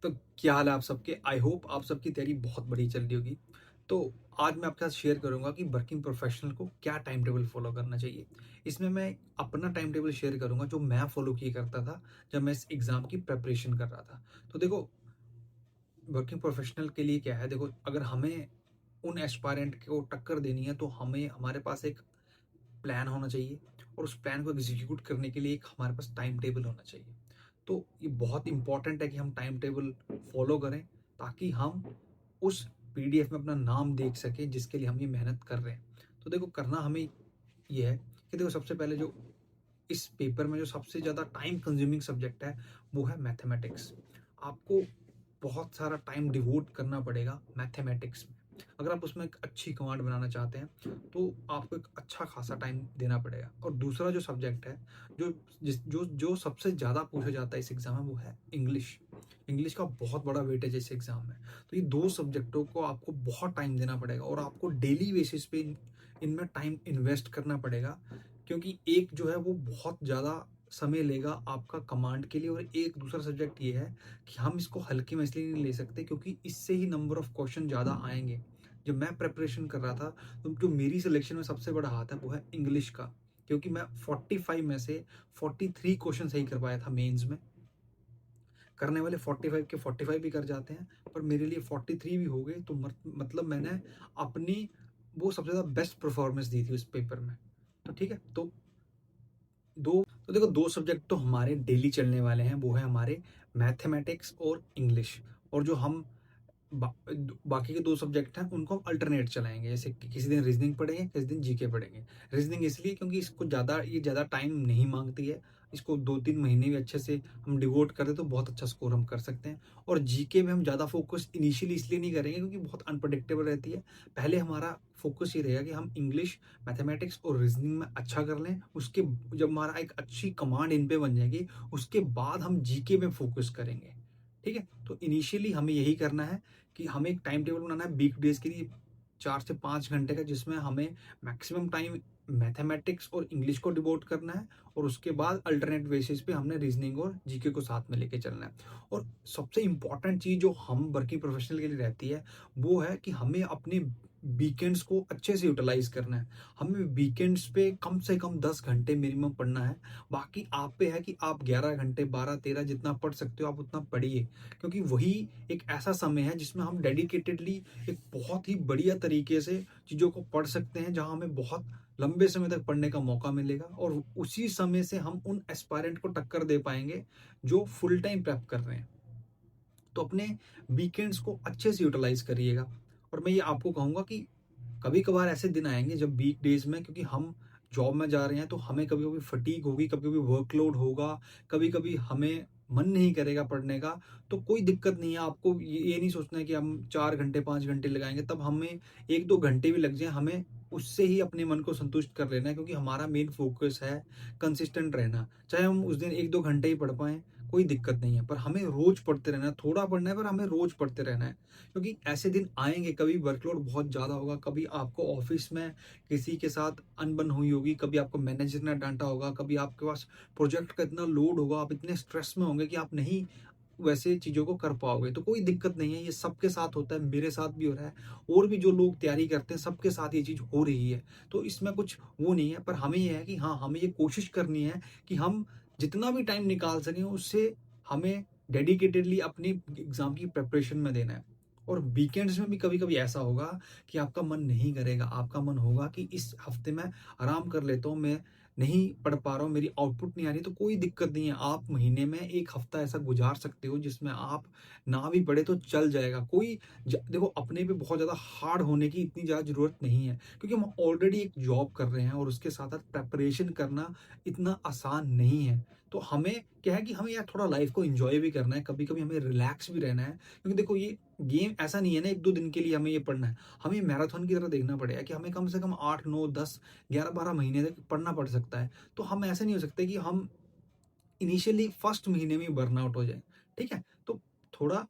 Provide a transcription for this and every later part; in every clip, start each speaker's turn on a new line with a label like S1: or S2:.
S1: तो क्या हाल है आप सबके? आई होप आप सबकी तैयारी बहुत बढ़िया चल रही होगी। तो आज मैं आपके साथ शेयर करूँगा कि वर्किंग प्रोफेशनल को क्या टाइम टेबल फ़ॉलो करना चाहिए। इसमें मैं अपना टाइम टेबल शेयर करूँगा जो मैं फ़ॉलो किया करता था जब मैं इस एग्ज़ाम की प्रिपरेशन कर रहा था। तो देखो, वर्किंग प्रोफेशनल के लिए क्या है, देखो अगर हमें उन एस्पायरेंट को टक्कर देनी है तो हमें हमारे पास एक प्लान होना चाहिए और उस प्लान को एग्जीक्यूट करने के लिए एक हमारे पास टाइम टेबल होना चाहिए। तो ये बहुत इंपॉर्टेंट है कि हम टाइम टेबल फॉलो करें ताकि हम उस पीडीएफ में अपना नाम देख सकें जिसके लिए हम ये मेहनत कर रहे हैं। तो देखो, करना हमें ये है कि देखो, सबसे पहले जो इस पेपर में जो सबसे ज़्यादा टाइम कंज्यूमिंग सब्जेक्ट है वो है मैथमेटिक्स। आपको बहुत सारा टाइम डिवोट करना पड़ेगा मैथमेटिक्स में। अगर आप उसमें एक अच्छी कमांड बनाना चाहते हैं तो आपको एक अच्छा खासा टाइम देना पड़ेगा। और दूसरा जो सब्जेक्ट है, जो जिस जो जो सबसे ज़्यादा पूछा जाता है इस एग्ज़ाम में, वो है इंग्लिश। इंग्लिश का बहुत बड़ा वेटेज है इस एग्ज़ाम में। तो ये 2 सब्जेक्टों को आपको बहुत टाइम देना पड़ेगा और आपको डेली बेसिस पे इनमें टाइम इन्वेस्ट करना पड़ेगा, क्योंकि एक जो है वो बहुत ज़्यादा समय लेगा आपका कमांड के लिए, और एक दूसरा सब्जेक्ट ये है कि हम इसको हल्के में इसलिए नहीं ले सकते क्योंकि इससे ही नंबर ऑफ क्वेश्चन ज़्यादा आएँगे। जब मैं प्रिपरेशन कर रहा था तो जो मेरी सिलेक्शन में सबसे बड़ा हाथ है वो है इंग्लिश का, क्योंकि मैं 45 में से 43 क्वेश्चन सही कर पाया था मेंस में। करने वाले 45 के 45 भी कर जाते हैं, पर मेरे लिए 43 भी हो गए तो मतलब मैंने अपनी वो सबसे ज़्यादा बेस्ट परफॉर्मेंस दी थी उस पेपर में। तो ठीक है, तो देखो, 2 सब्जेक्ट तो हमारे डेली चलने वाले हैं, वो है हमारे मैथमेटिक्स और इंग्लिश। और जो हम बाकी के 2 सब्जेक्ट हैं उनको हम अल्टरनेट चलाएँगे। जैसे कि किसी दिन रीज़निंग पढ़ेंगे, किसी दिन जीके पढ़ेंगे। रीज़निंग इसलिए क्योंकि इसको ज़्यादा टाइम नहीं माँगती है। इसको 2-3 महीने भी अच्छे से हम डिवोट कर दें तो बहुत अच्छा स्कोर हम कर सकते हैं। और जीके में हम ज़्यादा फ़ोकस इनिशियली इसलिए नहीं करेंगे क्योंकि बहुत अनप्रेडिक्टेबल रहती है। पहले हमारा फ़ोकस ये रहेगा कि हम इंग्लिश, मैथमेटिक्स और रीज़निंग में अच्छा कर लें। उसके जब हमारा एक अच्छी कमांड इन पे बन जाएगी, उसके बाद हम जीके में फ़ोकस करेंगे। ठीक है? तो इनिशियली हमें यही करना है कि हमें एक टाइम टेबल बनाना है वीक डेज़ के लिए 4 से 5 घंटे का, जिसमें हमें मैक्सिमम टाइम मैथमेटिक्स और इंग्लिश को डिवोट करना है और उसके बाद अल्टरनेट बेसिस पे हमने रीजनिंग और जीके को साथ में लेके चलना है। और सबसे इम्पोर्टेंट चीज़ जो हम वर्किंग प्रोफेशनल के लिए रहती है, वो है कि हमें अपने वीकेंड्स को अच्छे से यूटिलाइज करना है। हमें वीकेंड्स पे कम से कम 10 घंटे मिनिमम पढ़ना है। बाकी आप पे है कि आप 11 घंटे, 12-13 जितना पढ़ सकते हो आप उतना पढ़िए, क्योंकि वही एक ऐसा समय है जिसमें हम डेडिकेटेडली एक बहुत ही बढ़िया तरीके से चीज़ों को पढ़ सकते हैं, जहाँ हमें बहुत लंबे समय तक पढ़ने का मौका मिलेगा और उसी समय से हम उन एस्पायरेंट को टक्कर दे पाएँगे जो फुल टाइम प्रेप कर रहे हैं। तो अपने वीकेंड्स को अच्छे से यूटिलाइज़ करिएगा। और मैं ये आपको कहूँगा कि कभी-कभार ऐसे दिन आएँगे जब वीकडेज़ में, क्योंकि हम जॉब में जा रहे हैं तो हमें कभी-कभी फटीग होगी, कभी-कभी वर्कलोड होगा, कभी-कभी हमें मन नहीं करेगा पढ़ने का, तो कोई दिक्कत नहीं है। आपको ये नहीं सोचना है कि हम 4 घंटे, 5 घंटे लगाएँगे, तब हमें 1-2 घंटे भी लग जाएँ, हमें उससे ही अपने मन को संतुष्ट कर लेना है, क्योंकि हमारा मेन फ़ोकस है कंसिस्टेंट रहना। चाहे हम उस दिन 1-2 घंटे ही पढ़ पाएँ, कोई दिक्कत नहीं है, पर हमें रोज़ पढ़ते रहना है। थोड़ा पढ़ना है पर हमें रोज़ पढ़ते रहना है। क्योंकि ऐसे दिन आएँगे, कभी वर्कलोड बहुत ज़्यादा होगा, कभी आपको ऑफ़िस में किसी के साथ अनबन हुई होगी, कभी आपको मैनेजर ने डाँटा होगा, कभी आपके पास प्रोजेक्ट का इतना लोड होगा, आप इतने स्ट्रेस में होंगे कि आप नहीं वैसे चीज़ों को कर पाओगे। तो कोई दिक्कत नहीं है, ये सबके साथ होता है, मेरे साथ भी हो रहा है और भी जो लोग तैयारी करते हैं सबके साथ ये चीज़ हो रही है। तो इसमें कुछ वो नहीं है, पर हमें ये है कि हाँ, हमें ये कोशिश करनी है कि हम जितना भी टाइम निकाल सकें उससे हमें डेडिकेटेडली अपनी एग्ज़ाम की प्रिपरेशन में देना है। और वीकेंड्स में भी कभी-कभी ऐसा होगा कि आपका मन नहीं करेगा, आपका मन होगा कि इस हफ्ते मैं आराम कर लेता हूँ, मैं नहीं पढ़ पा रहा हूँ, मेरी आउटपुट नहीं आ रही, तो कोई दिक्कत नहीं है। आप महीने में 1 हफ्ता ऐसा गुज़ार सकते हो जिसमें आप ना भी पढ़े तो चल जाएगा। कोई देखो, अपने पे बहुत ज़्यादा हार्ड होने की इतनी ज़्यादा ज़रूरत नहीं है, क्योंकि हम ऑलरेडी एक जॉब कर रहे हैं और उसके साथ-साथ प्रिपरेशन करना इतना आसान नहीं है। तो हमें क्या है कि हमें यार थोड़ा लाइफ़ को एन्जॉय भी करना है, कभी-कभी हमें रिलैक्स भी रहना है। क्योंकि देखो, ये गेम ऐसा नहीं है ना 1-2 दिन के लिए हमें ये पढ़ना है। हमें मैराथन की तरह देखना पड़ेगा कि हमें कम से कम 8, 9, 10, 11-12 महीने तक पढ़ना पड़ सकता है। तो हम ऐसे नहीं हो सकते कि हम इनिशियली फर्स्ट महीने में ही बर्नआउट हो जाएँ, ठीक है? तो थोड़ा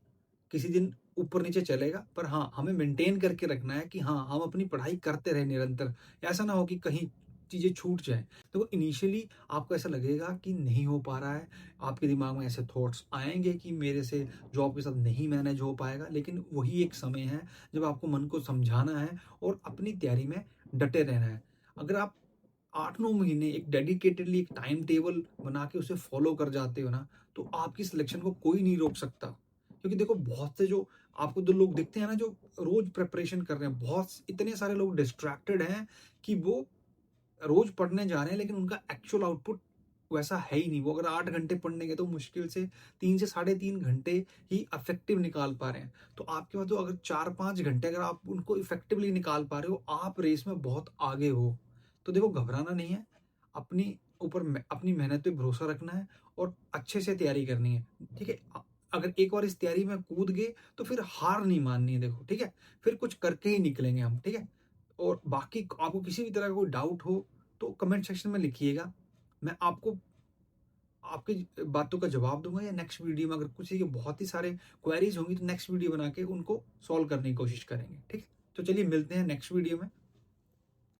S1: किसी दिन ऊपर-नीचे चलेगा, पर हाँ, हमें मेंटेन करके रखना है कि हाँ, हम अपनी पढ़ाई करते रहें निरंतर। ऐसा ना हो कि कहीं चीज़ें छूट जाएँ। तो इनिशियली आपको ऐसा लगेगा कि नहीं हो पा रहा है, आपके दिमाग में ऐसे थॉट्स आएँगे कि मेरे से जॉब के साथ नहीं मैनेज हो पाएगा, लेकिन वही एक समय है जब आपको मन को समझाना है और अपनी तैयारी में डटे रहना है। अगर आप 8-9 महीने एक डेडिकेटेडली एक टाइम टेबल बना के उसे फॉलो कर जाते हो ना, तो आपकी सिलेक्शन को कोई नहीं रोक सकता। क्योंकि देखो बहुत से जो आपको जो लोग दिखते हैं ना, जो रोज़ प्रिपरेशन कर रहे हैं, बहुत इतने सारे लोग डिस्ट्रैक्टेड हैं कि वो रोज़ पढ़ने जा रहे हैं, लेकिन उनका एक्चुअल आउटपुट वैसा है ही नहीं। वो अगर 8 घंटे पढ़ने गए तो मुश्किल से 3 से साढ़े 3 घंटे ही इफेक्टिव निकाल पा रहे हैं। तो आपके पास जो अगर 4-5 घंटे अगर आप उनको इफेक्टिवली निकाल पा रहे हो, आप रेस में बहुत आगे हो। तो देखो घबराना नहीं है, अपनी ऊपर अपनी मेहनत पे भरोसा रखना है और अच्छे से तैयारी करनी है, ठीक है? अगर एक बार इस तैयारी में कूद गए तो फिर हार नहीं माननी है देखो, ठीक है? फिर कुछ करके ही निकलेंगे हम, ठीक है? और बाकी आपको किसी भी तरह का कोई डाउट हो तो कमेंट सेक्शन में लिखिएगा। मैं आपको आपकी बातों का जवाब दूँगा, या नेक्स्ट वीडियो में अगर किसी के बहुत ही सारे क्वेरीज़ होंगी तो नेक्स्ट वीडियो बना के उनको सॉल्व करने की कोशिश करेंगे, ठीक है? तो चलिए मिलते हैं नेक्स्ट वीडियो में।